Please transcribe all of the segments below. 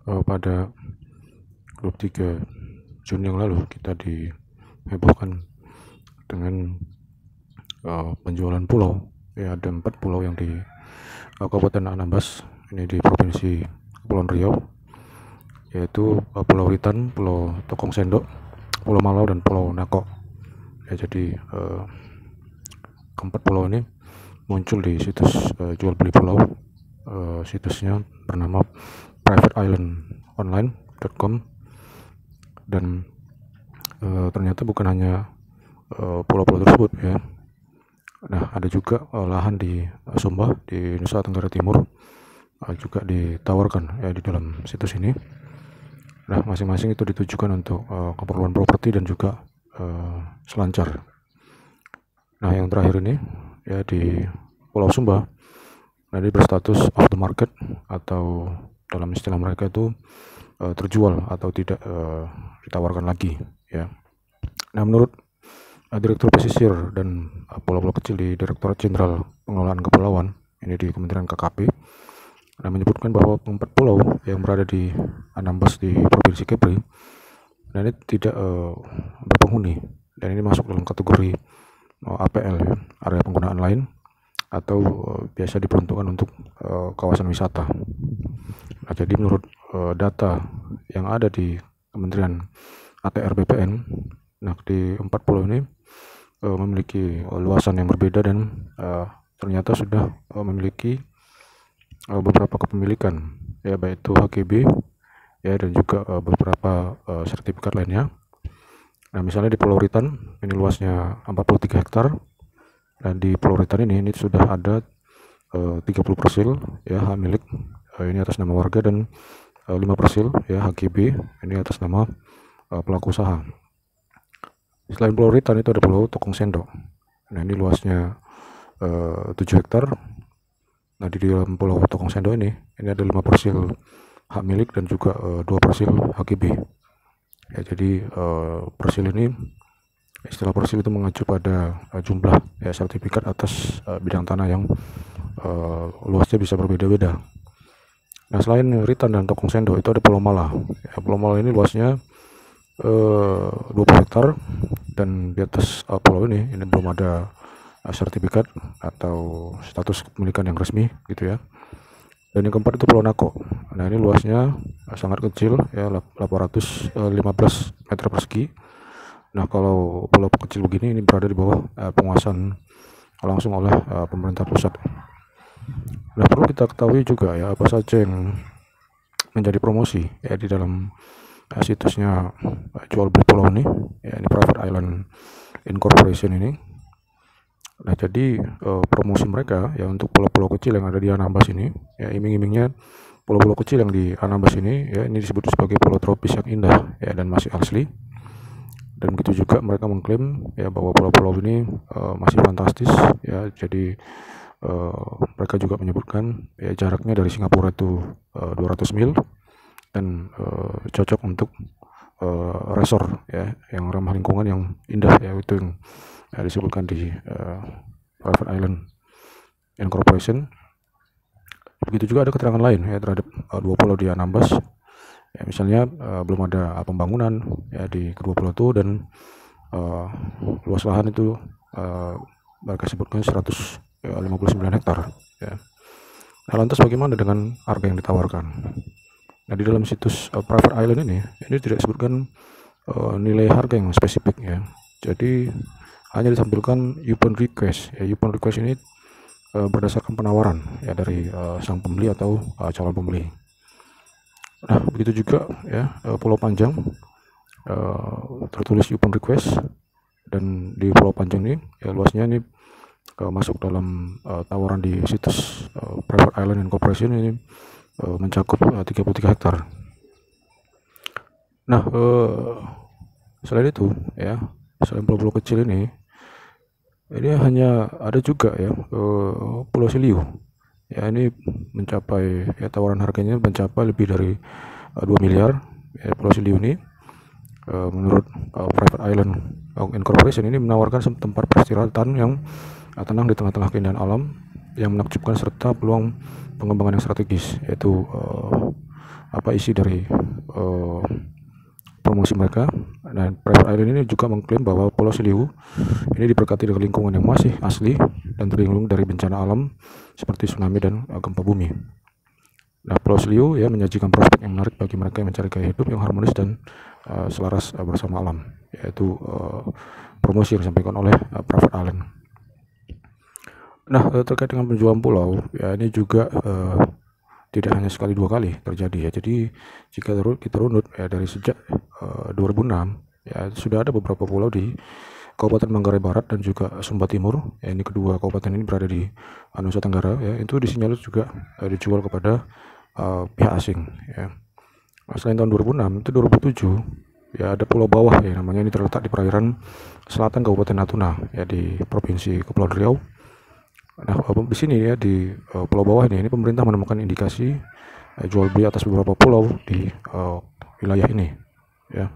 pada 23 Juni yang lalu kita dihebohkan dengan penjualan pulau. Ya, ada 4 pulau yang di Kabupaten Anambas, ini di Provinsi Kepulauan Riau, yaitu Pulau Ritan, Pulau Tokong Sendok, Pulau Malau, dan Pulau Nako. Ya, jadi keempat pulau ini muncul di situs jual beli pulau. Situsnya bernama privateislandonline.com, dan ternyata bukan hanya pulau-pulau tersebut ya. Nah, ada juga lahan di Sumba di Nusa Tenggara Timur juga ditawarkan ya di dalam situs ini. Nah, masing-masing itu ditujukan untuk keperluan properti dan juga selancar. Nah, yang terakhir ini ya di Pulau Sumba, nah ini berstatus off the market, atau dalam istilah mereka itu terjual atau tidak ditawarkan lagi ya. Nah, menurut Direktur Pesisir dan Pulau-Pulau Kecil di Direktorat Jenderal Pengelolaan Kepulauan ini di Kementerian KKP, nah, menyebutkan bahwa 4 pulau yang berada di Anambas di Provinsi Kepri, nah ini tidak berpenghuni, dan ini masuk dalam kategori APL ya, area penggunaan lain, atau biasa diperuntukkan untuk kawasan wisata. Nah, jadi menurut data yang ada di Kementerian ATR BPN, nah di 4 pulau ini memiliki luasan yang berbeda, dan ternyata sudah memiliki beberapa kepemilikan ya, baik itu HGB ya, dan juga beberapa sertifikat lainnya. Nah, misalnya di Pulau Ritan ini luasnya 43 hektar, dan di Pulau Ritan ini sudah ada 30 persil ya hak milik ini atas nama warga, dan 5 persil ya HGB ini atas nama pelaku usaha. Selain Pulau Ritan itu ada Pulau Tokong Sendok. Nah, ini luasnya 7 hektar. Nah, di dalam Pulau Tokong Sendok ini ada 5 persil hak milik dan juga 2 persil HGB. Ya, jadi persil ini, istilah persil itu mengacu pada jumlah ya sertifikat atas bidang tanah yang luasnya bisa berbeda-beda. Nah, selain Ritan dan Tokong Sendok itu ada Pulau Mala. Ya, Pulau Mala ini luasnya 20 hektar, dan di atas pulau ini belum ada sertifikat atau status kepemilikan yang resmi gitu ya. Dan yang keempat itu Pulau Nako. Nah, ini luasnya sangat kecil ya, 815 meter persegi. Nah, kalau pulau kecil begini ini berada di bawah penguasaan langsung oleh pemerintah pusat. Nah, perlu kita ketahui juga ya, apa saja yang menjadi promosi ya di dalam situsnya jual beli pulau ini ya, ini Private Island Incorporation ini. Nah, jadi promosi mereka ya untuk pulau-pulau kecil yang ada di Anambas ini ya, iming-imingnya pulau-pulau kecil yang di Anambas ini ya, ini disebut sebagai pulau tropis yang indah ya, dan masih asli. Dan begitu juga mereka mengklaim ya bahwa pulau-pulau ini masih fantastis ya. Jadi mereka juga menyebutkan ya jaraknya dari Singapura itu 200 mil, dan cocok untuk resort ya yang ramah lingkungan, yang indah ya, itu yang disebutkan di Private Island Incorporation. Begitu juga ada keterangan lain ya terhadap 2 pulau di Anambas ya, misalnya belum ada pembangunan ya di kedua pulau itu, dan luas lahan itu mereka sebutkan 159 hektar ya. Nah, lantas bagaimana dengan harga yang ditawarkan? Nah, di dalam situs Private Island ini tidak disebutkan nilai harga yang spesifik ya. Jadi hanya ditampilkan upon request ya. Upon request ini berdasarkan penawaran ya dari sang pembeli atau calon pembeli. Nah, begitu juga ya Pulau Panjang tertulis upon request, dan di Pulau Panjang ini ya luasnya ini masuk dalam tawaran di situs Private Island Incorporation ini mencakup 33 hektar. Nah, selain itu ya, selain pulau-pulau kecil ini hanya ada juga ya Pulau Siliu ya, ini mencapai ya, tawaran harganya mencapai lebih dari 2 miliar ya. Pulau Siliu ini menurut Private Island Incorporation ini menawarkan tempat peristirahatan yang tenang di tengah-tengah keindahan alam yang menakjubkan serta peluang pengembangan yang strategis, yaitu apa isi dari promosi mereka. Dan Private Island ini juga mengklaim bahwa Pulau Seliu ini diberkati dengan lingkungan yang masih asli dan terlindung dari bencana alam seperti tsunami dan gempa bumi. Nah, Pulau Seliu ya menyajikan prospek yang menarik bagi mereka yang mencari gaya hidup yang harmonis dan selaras bersama alam, yaitu promosi yang disampaikan oleh Private Island. Nah, terkait dengan penjualan pulau, ya ini juga tidak hanya sekali dua kali terjadi ya. Jadi jika kita runut ya dari sejak 2006 ya sudah ada beberapa pulau di Kabupaten Manggarai Barat dan juga Sumba Timur. Ya, ini kedua kabupaten ini berada di Nusa Tenggara ya. Itu disinyalir juga dijual kepada pihak asing ya. Nah, selain tahun 2006 itu 2007 ya ada pulau bawah ya namanya, ini terletak di perairan selatan Kabupaten Natuna ya di Provinsi Kepulauan Riau. Nah, di sini ya di pulau bawah ini pemerintah menemukan indikasi jual beli atas beberapa pulau di wilayah ini ya.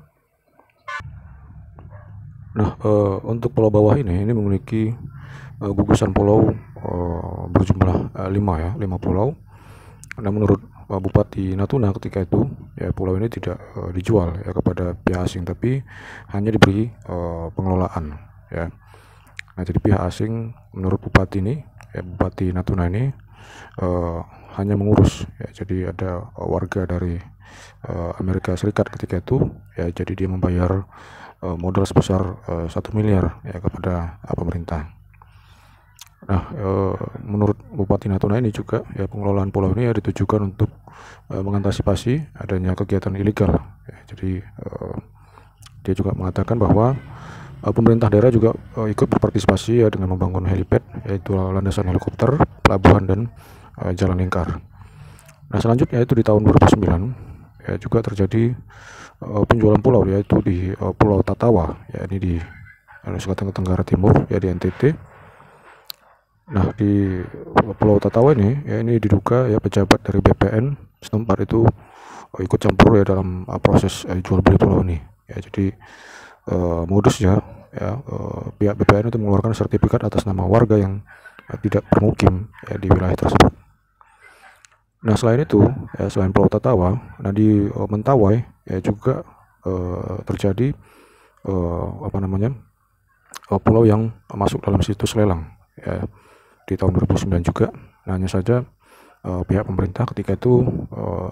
Nah, untuk pulau bawah ini memiliki gugusan pulau berjumlah 5 pulau. Nah, menurut Bupati Natuna ketika itu ya pulau ini tidak dijual ya kepada pihak asing, tapi hanya diberi pengelolaan ya. Nah, jadi pihak asing menurut Bupati ini ya, Bupati Natuna ini hanya mengurus ya. Jadi ada warga dari Amerika Serikat ketika itu ya, jadi dia membayar modal sebesar 1 miliar ya kepada pemerintah. Nah, menurut Bupati Natuna ini juga ya pengelolaan pulau ini ya ditujukan untuk mengantisipasi adanya kegiatan ilegal ya. Jadi dia juga mengatakan bahwa pemerintah daerah juga ikut berpartisipasi ya dengan membangun helipad, yaitu landasan helikopter, pelabuhan dan jalan lingkar. Nah, selanjutnya itu di tahun 2009 ya juga terjadi penjualan pulau, yaitu di Pulau Tatawa ya, ini di Nusa Tenggara Timur ya di NTT. Nah, di Pulau Tatawa ini ya ini diduga ya pejabat dari BPN setempat itu ikut campur ya dalam proses jual beli pulau ini ya. Jadi modusnya ya pihak BPN itu mengeluarkan sertifikat atas nama warga yang tidak bermukim ya di wilayah tersebut. Nah, selain itu ya selain Pulau Tatawa, nah di Mentawai ya juga terjadi pulau yang masuk dalam situs lelang ya di tahun 2009 juga. Nah, hanya saja pihak pemerintah ketika itu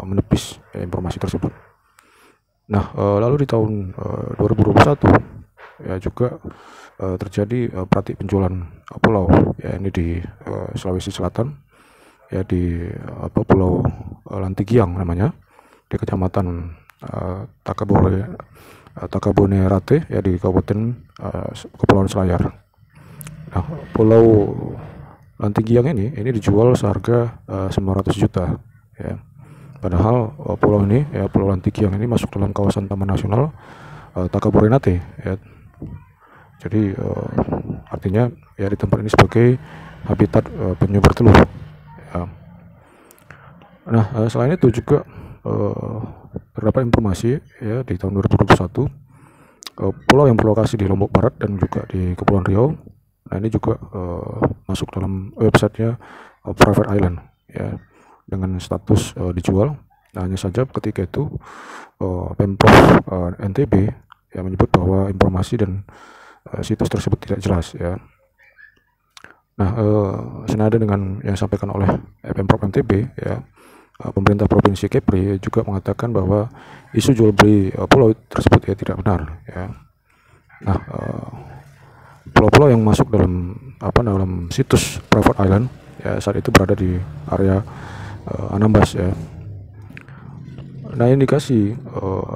menepis informasi tersebut. Nah, lalu di tahun 2021 ya juga terjadi praktik penjualan pulau ya ini di Sulawesi Selatan ya di Pulau Lantigiang namanya, di Kecamatan Takabonerate ya di Kabupaten Kepulauan Selayar. Nah, Pulau Lantigiang ini dijual seharga 900 juta ya. Padahal pulau ini ya Pulau Lantigiang ini masuk dalam kawasan Taman Nasional Takabonerate ya. Jadi artinya ya di tempat ini sebagai habitat penyu bertelur ya. Nah, selain itu juga terdapat informasi ya di tahun 2021 pulau yang berlokasi di Lombok Barat dan juga di Kepulauan Riau. Nah, ini juga masuk dalam websitenya Private Island ya dengan status dijual. Nah, hanya saja ketika itu Pemprov NTB ya menyebut bahwa informasi dan situs tersebut tidak jelas ya. Nah, senada dengan yang disampaikan oleh Pemprov NTB ya, pemerintah Provinsi Kepri juga mengatakan bahwa isu jual beli pulau tersebut ya tidak benar ya. Nah, pulau-pulau yang masuk dalam situs Private Island ya saat itu berada di area Anambas ya. Nah, indikasi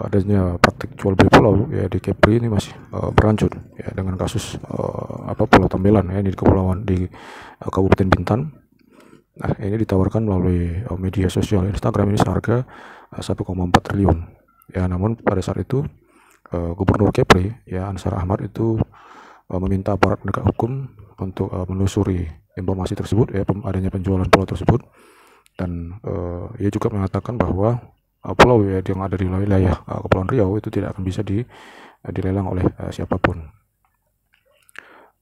adanya praktik jual beli pulau ya di Kepri ini masih berlanjut ya dengan kasus Pulau Tambelan ya di kepulauan di Kabupaten Bintan. Nah, ini ditawarkan melalui media sosial Instagram ini seharga 1,4 triliun ya. Namun pada saat itu Gubernur Kepri ya Ansar Ahmad itu meminta aparat penegak hukum untuk menelusuri informasi tersebut ya adanya penjualan pulau tersebut, dan ia juga mengatakan bahwa pulau ya yang ada di wilayah Kepulauan Riau itu tidak akan bisa dilelang oleh siapapun.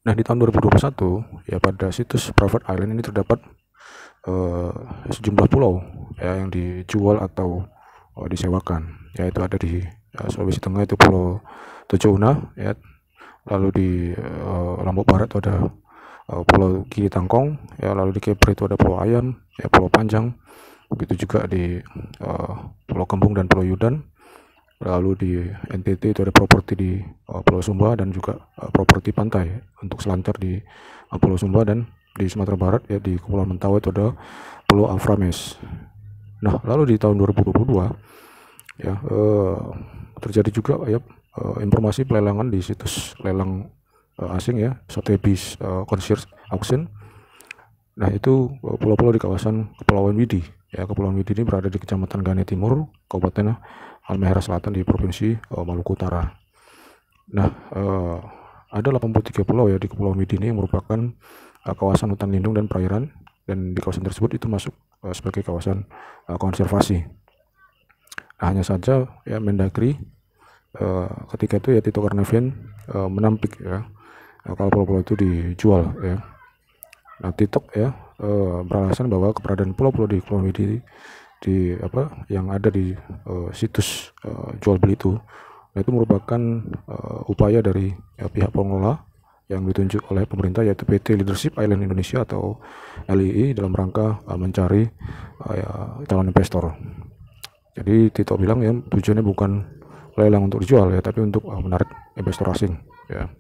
Nah, di tahun 2021 ya pada situs Private Island ini terdapat sejumlah pulau ya yang dijual atau disewakan, yaitu ada di Sulawesi Tengah itu Pulau Tojo Una, ya. Lalu di Lombok Barat itu ada Pulau Gili Tangkong, ya. Lalu di Kepri itu ada Pulau Ayam, ya, Pulau Panjang. Begitu juga di Pulau Kembung dan Pulau Yudan. Lalu di NTT itu ada properti di Pulau Sumba dan juga properti pantai untuk selancar di Pulau Sumba, dan di Sumatera Barat, ya, di Kepulauan Mentawai itu ada Pulau Avrames. Nah, lalu di tahun 2022, ya, terjadi juga, ya, informasi pelelangan di situs lelang asing, ya, Sotheby's Concierge Auction. Nah, itu pulau-pulau di kawasan Kepulauan Widi, ya. Kepulauan Widi ini berada di Kecamatan Gane Timur, Kabupaten Halmahera Selatan di Provinsi Maluku Utara. Nah, ada 83 pulau, ya, di Kepulauan Widi ini yang merupakan kawasan hutan lindung dan perairan, dan di kawasan tersebut itu masuk sebagai kawasan konservasi. Nah, hanya saja, ya, Mendagri ketika itu, ya, Tito Karnavian menampik, ya, kalau pulau-pulau itu dijual, ya. Nah, Tito, ya, beralasan bahwa keberadaan pulau-pulau di Kepulauan Widi yang ada di situs jual beli itu, nah, itu merupakan upaya dari pihak pengelola yang ditunjuk oleh pemerintah, yaitu PT Leadership Island Indonesia atau LII, dalam rangka mencari calon investor. Jadi Tito bilang, ya, tujuannya bukan lelang untuk dijual, ya, tapi untuk menarik investor asing, ya.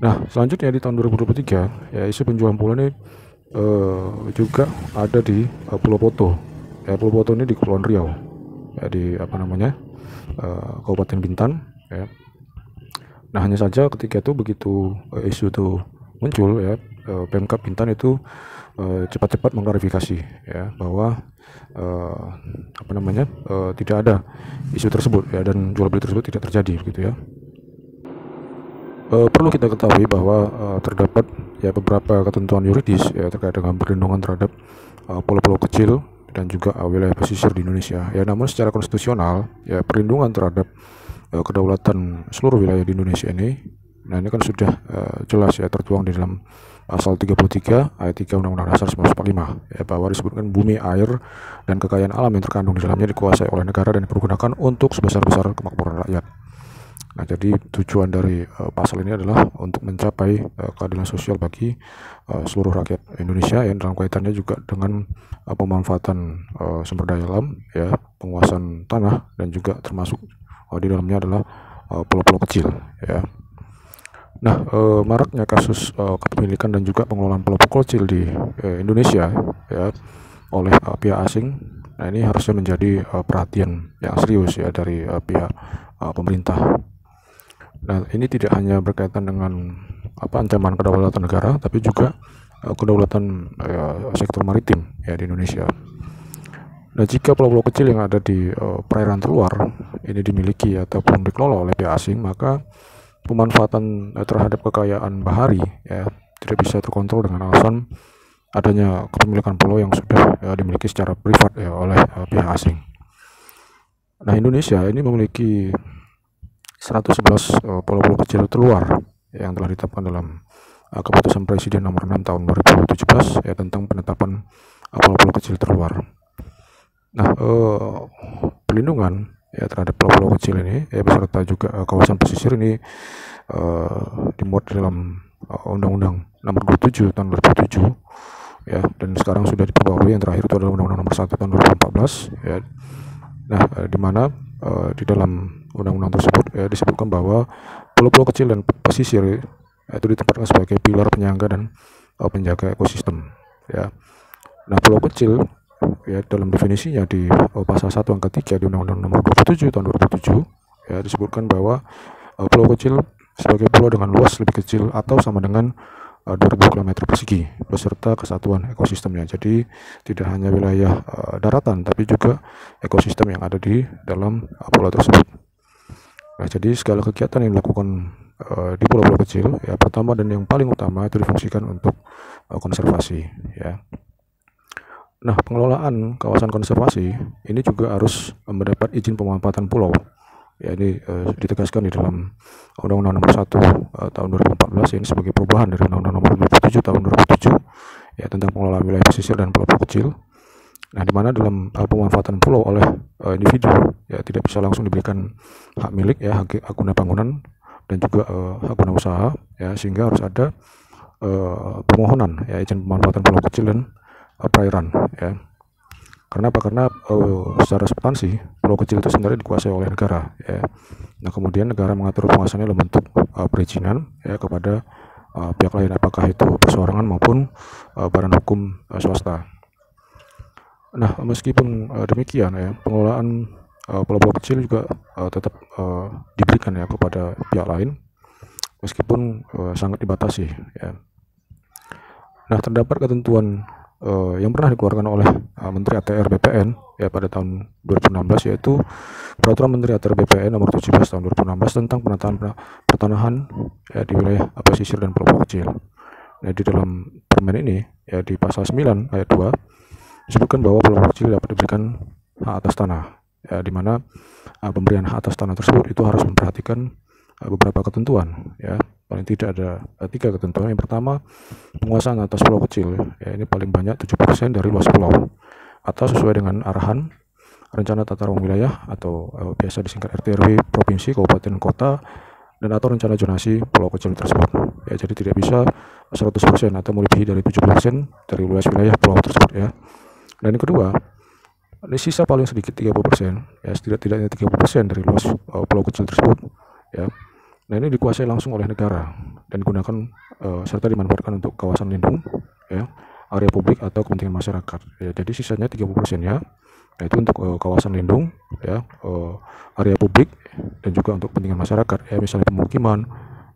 Nah, selanjutnya di tahun 2023, ya, isu penjualan pulau ini juga ada di Pulau Poto. Ya, Pulau Poto ini di Kepulauan Riau, ya, di Kabupaten Bintan, ya. Nah, hanya saja ketika itu begitu isu itu muncul, ya, Pemkab Bintan itu cepat-cepat mengklarifikasi, ya, bahwa tidak ada isu tersebut, ya, dan jual beli tersebut tidak terjadi, begitu, ya. Perlu kita ketahui bahwa terdapat, ya, beberapa ketentuan yuridis, ya, terkait dengan perlindungan terhadap pulau-pulau kecil dan juga wilayah pesisir di Indonesia, ya. Namun secara konstitusional, ya, perlindungan terhadap kedaulatan seluruh wilayah di Indonesia ini, nah, ini kan sudah jelas, ya, tertuang di dalam pasal 33 ayat 3 Undang-Undang Dasar 1945, ya, bahwa disebutkan bumi, air, dan kekayaan alam yang terkandung di dalamnya dikuasai oleh negara dan dipergunakan untuk sebesar-besar kemakmuran rakyat. Nah, jadi tujuan dari pasal ini adalah untuk mencapai keadilan sosial bagi seluruh rakyat Indonesia, yang dalam kaitannya juga dengan pemanfaatan sumber daya alam, ya, penguasaan tanah, dan juga termasuk di dalamnya adalah pulau-pulau kecil, ya. Nah, maraknya kasus kepemilikan dan juga pengelolaan pulau-pulau kecil di Indonesia, ya, oleh pihak asing. Nah, ini harusnya menjadi perhatian yang serius, ya, dari pihak pemerintah. Nah, ini tidak hanya berkaitan dengan ancaman kedaulatan negara, tapi juga kedaulatan sektor maritim, ya, di Indonesia. Nah, jika pulau-pulau kecil yang ada di perairan terluar ini dimiliki ataupun dikelola oleh pihak asing, maka pemanfaatan terhadap kekayaan bahari, ya, tidak bisa terkontrol dengan alasan adanya kepemilikan pulau yang sudah dimiliki secara privat, ya, oleh pihak asing. Nah, Indonesia ini memiliki 111 pulau-pulau kecil terluar yang telah ditetapkan dalam keputusan Presiden nomor 6 tahun 2017, ya, tentang penetapan pulau-pulau kecil terluar. Nah, perlindungan, ya, terhadap pulau-pulau kecil ini, ya, beserta juga kawasan pesisir ini dimuat dalam Undang-Undang nomor 27 tahun 2007, ya, dan sekarang sudah diperbarui. Yang terakhir itu adalah Undang-Undang nomor 1 tahun 2014, ya. Nah, di mana di dalam undang-undang tersebut, ya, disebutkan bahwa pulau-pulau kecil dan pesisir itu ditempatkan sebagai pilar penyangga dan penjaga ekosistem, ya. Nah, pulau kecil, ya, dalam definisinya di pasal 1 angka 3 di Undang-Undang nomor 27 tahun 2007, ya, disebutkan bahwa pulau kecil sebagai pulau dengan luas lebih kecil atau sama dengan 2000 km persegi beserta kesatuan ekosistemnya. Jadi tidak hanya wilayah daratan, tapi juga ekosistem yang ada di dalam pulau tersebut. Nah, jadi segala kegiatan yang dilakukan di pulau-pulau kecil, ya, pertama dan yang paling utama itu difungsikan untuk konservasi, ya. Nah, pengelolaan kawasan konservasi ini juga harus mendapat izin pemanfaatan pulau, ya. Ini ditegaskan di dalam Undang-Undang nomor 1 tahun 2014, ini sebagai perubahan dari Undang-Undang nomor 27 tahun 2007, ya, tentang pengelolaan wilayah pesisir dan pulau-pulau kecil. Nah, di mana dalam pemanfaatan pulau oleh individu ya tidak bisa langsung diberikan hak milik ya, hak guna bangunan dan juga hak guna usaha ya, sehingga harus ada permohonan ya izin pemanfaatan pulau kecil dan perairan ya. Karena apa? Karena secara substansi pulau kecil itu sebenarnya dikuasai oleh negara ya. Nah, kemudian negara mengatur penguasaannya dalam bentuk perizinan ya kepada pihak lain, apakah itu perseorangan maupun badan hukum swasta. Nah, meskipun demikian ya, pengelolaan pulau-pulau kecil juga tetap diberikan ya kepada pihak lain, meskipun sangat dibatasi ya. Nah, terdapat ketentuan yang pernah dikeluarkan oleh Menteri ATR BPN ya pada tahun 2016, yaitu Peraturan Menteri ATR BPN nomor 17 tahun 2016 tentang penataan pertanahan ya di wilayah pesisir dan pulau-pulau kecil. Nah, di dalam permen ini ya di pasal 9 ayat 2 disebutkan bahwa pulau kecil dapat diberikan hak atas tanah ya, di mana pemberian hak atas tanah tersebut itu harus memperhatikan beberapa ketentuan ya. Paling tidak ada 3 ketentuan. Yang pertama, penguasaan atas pulau kecil ya, ini paling banyak 70% dari luas pulau atau sesuai dengan arahan rencana tata ruang wilayah atau biasa disingkat RT/RW provinsi, kabupaten, kota, dan atau rencana zonasi pulau kecil tersebut ya. Jadi tidak bisa 100% atau melebihi dari 70% dari luas wilayah pulau tersebut ya. Dan yang kedua, ini sisa paling sedikit 30% ya, setidak-tidaknya 30% dari luas pulau kecil tersebut ya. Nah, ini dikuasai langsung oleh negara dan digunakan serta dimanfaatkan untuk kawasan lindung ya, area publik atau kepentingan masyarakat ya. Jadi sisanya 30% ya, yaitu untuk kawasan lindung ya, area publik dan juga untuk kepentingan masyarakat ya, misalnya pemukiman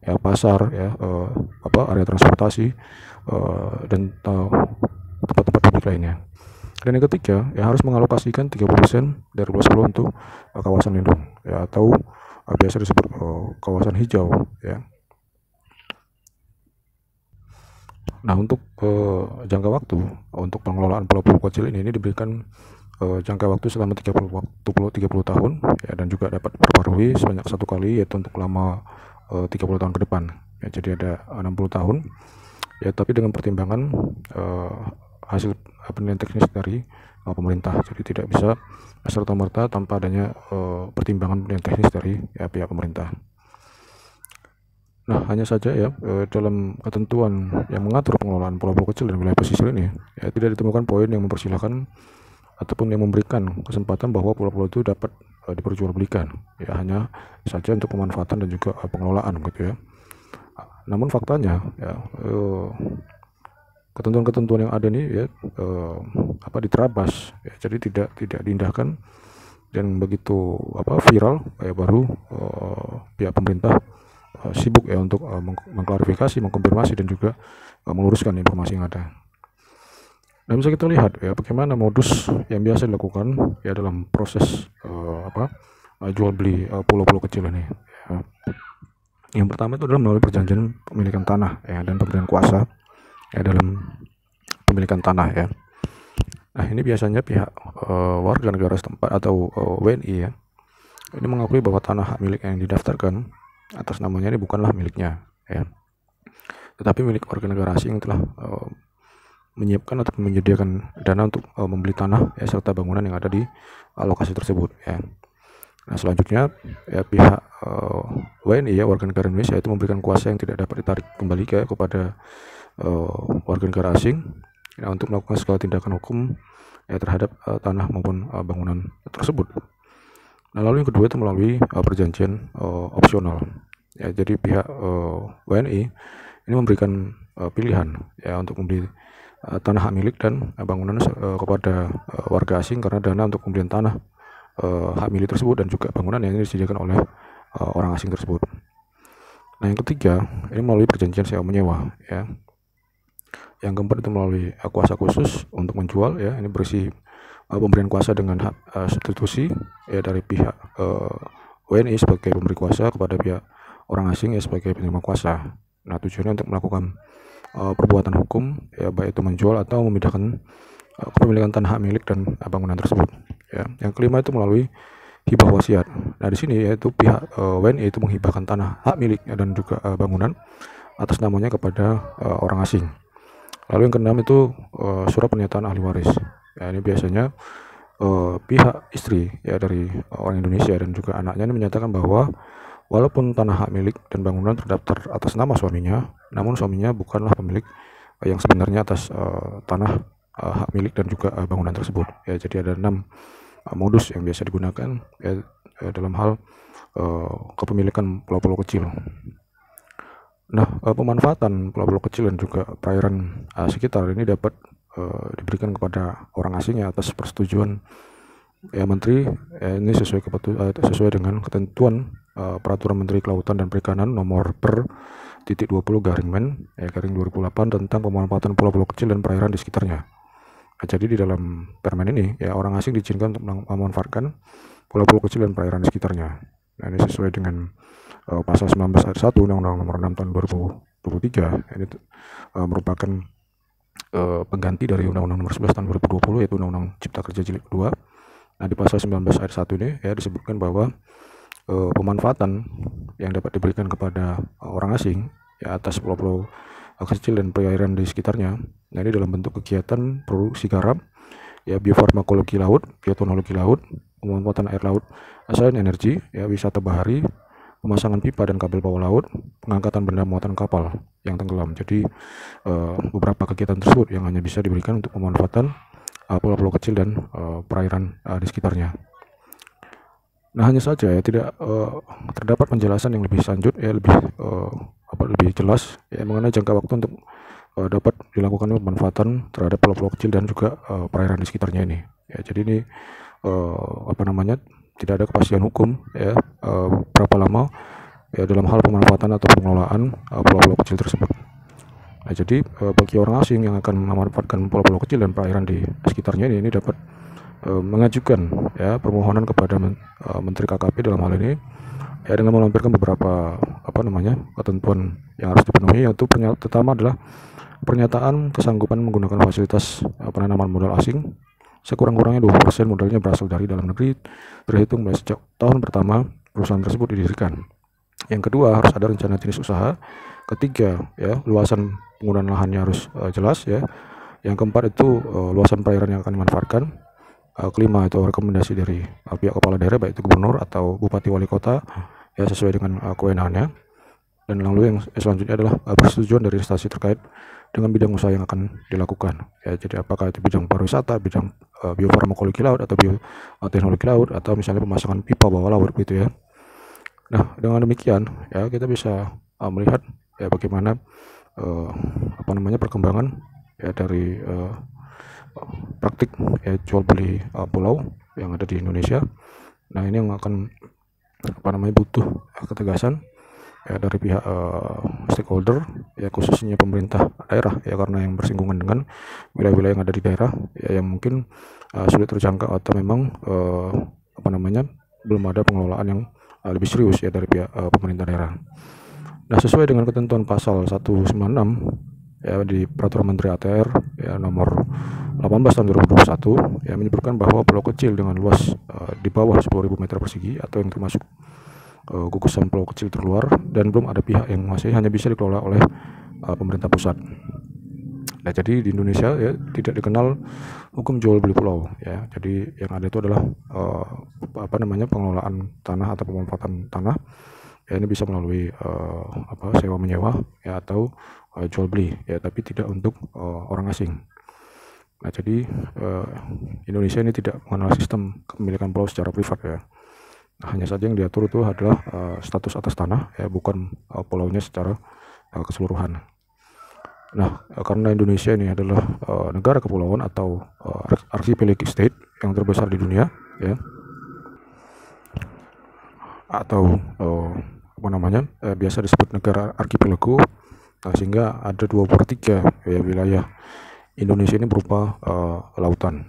ya, pasar ya, area transportasi dan tempat-tempat publik lainnya. Dan yang ketiga ya, harus mengalokasikan 30% dari luas pulau untuk kawasan lindung ya, atau biasa disebut kawasan hijau ya. Nah, untuk jangka waktu untuk pengelolaan pulau-pulau kecil ini diberikan jangka waktu selama 30 tahun ya, dan juga dapat diperbarui sebanyak 1 kali, yaitu untuk lama 30 tahun ke depan ya. Jadi ada 60 tahun ya, tapi dengan pertimbangan hasil penilaian teknis dari pemerintah. Jadi tidak bisa serta-merta tanpa adanya pertimbangan penilaian teknis dari pihak pemerintah. Nah, hanya saja ya dalam ketentuan yang mengatur pengelolaan pulau-pulau kecil dan wilayah pesisir ini ya, tidak ditemukan poin yang mempersilahkan ataupun yang memberikan kesempatan bahwa pulau-pulau itu dapat diperjualbelikan ya, hanya saja untuk pemanfaatan dan juga pengelolaan gitu ya. Namun faktanya ya, ketentuan-ketentuan yang ada ini ya diterabas ya, jadi tidak diindahkan, dan begitu viral ya, baru pihak pemerintah sibuk ya untuk mengklarifikasi, mengkonfirmasi dan juga meluruskan informasi yang ada. Nah, bisa kita lihat ya bagaimana modus yang biasa dilakukan ya dalam proses jual beli pulau-pulau kecil ini ya. Yang pertama itu adalah melalui perjanjian pemilikan tanah ya, dan pemberian kuasa ya dalam pemilikan tanah ya. Nah, ini biasanya pihak warga negara setempat atau WNI ya, ini mengakui bahwa tanah hak milik yang didaftarkan atas namanya ini bukanlah miliknya ya, tetapi milik warga negara asing yang telah menyiapkan atau menyediakan dana untuk membeli tanah ya, serta bangunan yang ada di lokasi tersebut ya. Nah, selanjutnya ya pihak WNI ya, warga negara Indonesia, itu memberikan kuasa yang tidak dapat ditarik kembali kepada warga negara asing ya, untuk melakukan segala tindakan hukum ya terhadap tanah maupun bangunan tersebut. Nah, lalu yang kedua itu melalui perjanjian opsional ya. Jadi pihak WNI ini memberikan pilihan ya untuk membeli tanah hak milik dan bangunan kepada warga asing, karena dana untuk pembelian tanah hak milik tersebut dan juga bangunan yang ini disediakan oleh orang asing tersebut. Nah, yang ketiga ini melalui perjanjian sewa menyewa ya. Yang keempat itu melalui kuasa khusus untuk menjual ya, ini berisi pemberian kuasa dengan hak substitusi ya dari pihak WNI sebagai pemberi kuasa kepada pihak orang asing ya sebagai penerima kuasa. Nah, tujuannya untuk melakukan perbuatan hukum ya, baik itu menjual atau memindahkan kepemilikan tanah hak milik dan bangunan tersebut ya. Yang kelima itu melalui hibah wasiat. Nah, di sini yaitu pihak WNI itu menghibahkan tanah hak miliknya dan juga bangunan atas namanya kepada orang asing. Lalu yang keenam itu surat pernyataan ahli waris Ya, ini biasanya pihak istri ya dari orang Indonesia dan juga anaknya ini menyatakan bahwa walaupun tanah hak milik dan bangunan terdaftar atas nama suaminya, namun suaminya bukanlah pemilik yang sebenarnya atas tanah hak milik dan juga bangunan tersebut. Ya, jadi ada 6 modus yang biasa digunakan ya, dalam hal kepemilikan pulau-pulau kecil. Nah, pemanfaatan pulau-pulau kecil dan juga perairan sekitar ini dapat diberikan kepada orang asing ya atas persetujuan ya menteri. Ini sesuai dengan ketentuan peraturan Menteri Kelautan dan Perikanan nomor per titik 20 garing 2008 tentang pemanfaatan pulau-pulau kecil dan perairan di sekitarnya. Nah, jadi di dalam permen ini ya orang asing diizinkan untuk memanfaatkan pulau-pulau kecil dan perairan di sekitarnya. Nah, ini sesuai dengan pasal 19 ayat 1 Undang-Undang Nomor 6 tahun 2023. Ini merupakan pengganti dari Undang-Undang Nomor 11 tahun 2020 yaitu Undang-Undang Cipta Kerja Jilid kedua. Nah, di pasal 19 ayat 1 ini ya disebutkan bahwa pemanfaatan yang dapat diberikan kepada orang asing ya atas pulau-pulau kecil dan perairan di sekitarnya. Nah, ini dalam bentuk kegiatan produksi garam, ya biofarmakologi laut, bioteknologi laut, pemanfaatan air laut, selain energi, ya wisata bahari, pemasangan pipa dan kabel bawah laut, pengangkatan benda muatan kapal yang tenggelam. Jadi beberapa kegiatan tersebut yang hanya bisa diberikan untuk pemanfaatan pulau-pulau kecil dan perairan di sekitarnya. Nah, hanya saja ya tidak terdapat penjelasan yang lebih lanjut ya lebih jelas ya mengenai jangka waktu untuk dapat dilakukan pemanfaatan terhadap pulau-pulau kecil dan juga perairan di sekitarnya ini. Ya, jadi ini tidak ada kepastian hukum ya berapa lama ya dalam hal pemanfaatan atau pengelolaan pulau-pulau kecil tersebut. Nah, jadi bagi orang asing yang akan memanfaatkan pulau-pulau kecil dan perairan di sekitarnya ini dapat mengajukan ya permohonan kepada Menteri KKP dalam hal ini ya dengan melampirkan beberapa ketentuan yang harus dipenuhi, yaitu pertama adalah pernyataan kesanggupan menggunakan fasilitas penanaman modal asing sekurang-kurangnya 20% modalnya berasal dari dalam negeri terhitung mulai sejak tahun pertama perusahaan tersebut didirikan. Yang kedua, harus ada rencana jenis usaha. Ketiga, ya luasan penggunaan lahannya harus jelas ya. Yang keempat itu luasan perairan yang akan dimanfaatkan. Kelima itu rekomendasi dari pihak kepala daerah baik itu gubernur atau bupati wali kota ya sesuai dengan kewenangannya. Dan lalu yang selanjutnya adalah persetujuan dari instansi terkait dengan bidang usaha yang akan dilakukan ya, jadi apakah itu bidang pariwisata, bidang biofarmakologi laut atau bioteknologi laut atau misalnya pemasangan pipa bawah laut gitu ya. Nah, dengan demikian ya kita bisa melihat ya bagaimana perkembangan ya dari praktik ya jual beli pulau yang ada di Indonesia. Nah, ini yang akan butuh ketegasan ya dari pihak stakeholder ya khususnya pemerintah daerah ya, karena yang bersinggungan dengan wilayah-wilayah yang ada di daerah ya yang mungkin sulit terjangkau atau memang belum ada pengelolaan yang lebih serius ya dari pihak pemerintah daerah. Nah, sesuai dengan ketentuan pasal 196 ya di Peraturan Menteri ATR ya nomor 18 tahun 2021 ya menyebutkan bahwa pulau kecil dengan luas di bawah 10.000 meter persegi atau yang termasuk gugusan pulau kecil terluar dan belum ada pihak yang masih hanya bisa dikelola oleh pemerintah pusat. Nah, jadi di Indonesia ya tidak dikenal hukum jual beli pulau ya. Jadi yang ada itu adalah pengelolaan tanah atau pemanfaatan tanah ya, ini bisa melalui sewa menyewa ya atau jual beli ya, tapi tidak untuk orang asing. Nah, jadi Indonesia ini tidak mengenal sistem kepemilikan pulau secara privat ya. Nah, hanya saja yang diatur itu adalah status atas tanah ya, bukan pulaunya secara keseluruhan. Nah, karena Indonesia ini adalah negara kepulauan atau archipelagic state yang terbesar di dunia ya, atau biasa disebut negara archipelago. Nah, sehingga ada 2/3 ya wilayah Indonesia ini berupa lautan.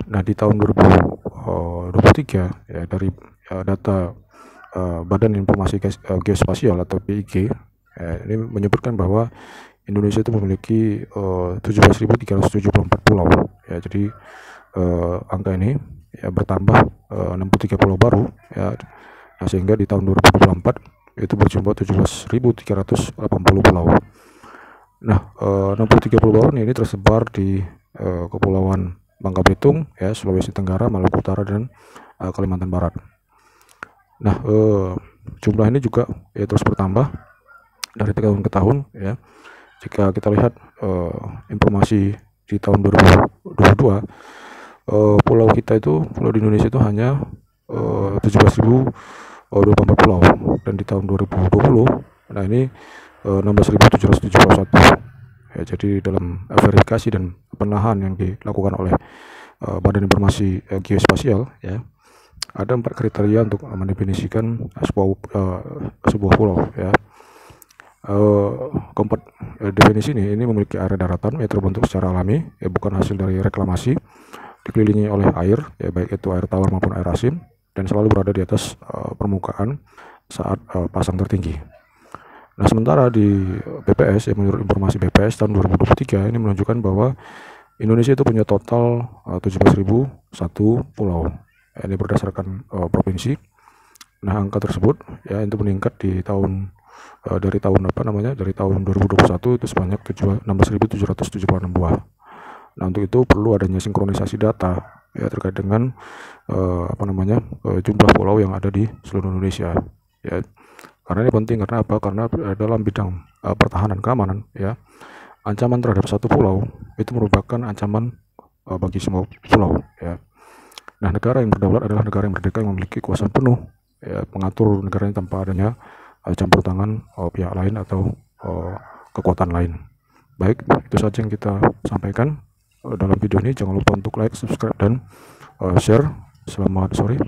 Nah, di tahun 2023 ya dari data Badan Informasi Geospasial atau BIG ini menyebutkan bahwa Indonesia itu memiliki 17.374 pulau ya. Jadi angka ini ya bertambah 63 pulau baru ya. Nah, sehingga di tahun 2024 itu berjumlah 17.380 pulau. Nah, 63 pulau baru ini tersebar di kepulauan Bangka Belitung, ya, Sulawesi Tenggara, Maluku Utara, dan Kalimantan Barat. Nah, jumlah ini juga ya terus bertambah dari tahun ke tahun, ya. Jika kita lihat informasi di tahun 2022, pulau kita itu, pulau di Indonesia itu hanya 17.024 pulau, dan di tahun 2020, nah ini 16.771. Ya, jadi dalam verifikasi dan penahan yang dilakukan oleh Badan Informasi Geospasial, ya, ada 4 kriteria untuk mendefinisikan sebuah pulau, ya. Keempat definisi ini memiliki area daratan yang terbentuk secara alami, ya, bukan hasil dari reklamasi, dikelilingi oleh air, ya, baik itu air tawar maupun air asin, dan selalu berada di atas permukaan saat pasang tertinggi. Nah, sementara di BPS, ya, menurut informasi BPS tahun 2023 ini menunjukkan bahwa Indonesia itu punya total 17.001 pulau. Ya, ini berdasarkan provinsi. Nah, angka tersebut, ya, itu meningkat di tahun dari tahun 2021 itu sebanyak 16.776 buah. Nah, untuk itu perlu adanya sinkronisasi data, ya, terkait dengan jumlah pulau yang ada di seluruh Indonesia, ya. Karena ini penting, karena apa? Karena dalam bidang pertahanan keamanan, ya, ancaman terhadap satu pulau itu merupakan ancaman bagi semua pulau, ya. Nah, negara yang berdaulat adalah negara yang merdeka, yang memiliki kekuasaan penuh, ya, mengatur negaranya tanpa adanya campur tangan pihak lain atau kekuatan lain. Baik, itu saja yang kita sampaikan dalam video ini. Jangan lupa untuk like, subscribe, dan share. Selamat sore.